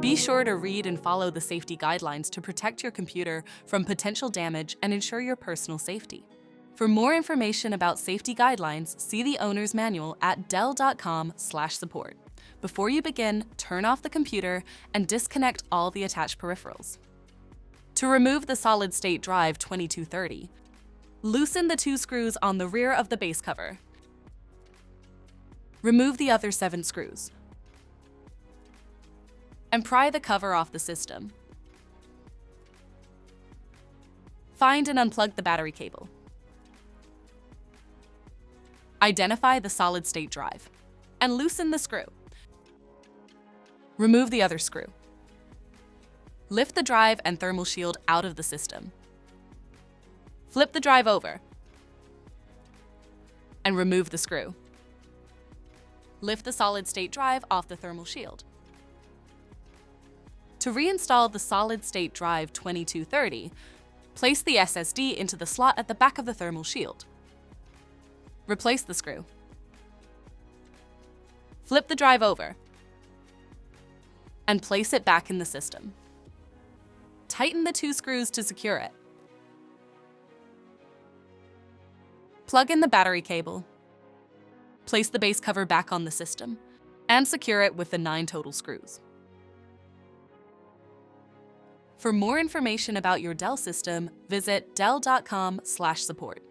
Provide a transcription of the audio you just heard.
Be sure to read and follow the safety guidelines to protect your computer from potential damage and ensure your personal safety. For more information about safety guidelines, see the owner's manual at dell.com/support. Before you begin, turn off the computer and disconnect all the attached peripherals. To remove the solid-state drive 2230, loosen the 2 screws on the rear of the base cover. Remove the other 7 screws and pry the cover off the system. Find and unplug the battery cable. Identify the solid-state drive and loosen the screw. Remove the other screw. Lift the drive and thermal shield out of the system. Flip the drive over and remove the screw. Lift the solid-state drive off the thermal shield. To reinstall the solid-state drive 2230, place the SSD into the slot at the back of the thermal shield. Replace the screw. Flip the drive over and place it back in the system. Tighten the 2 screws to secure it. Plug in the battery cable. Place the base cover back on the system and secure it with the 9 total screws. For more information about your Dell system, visit dell.com/support.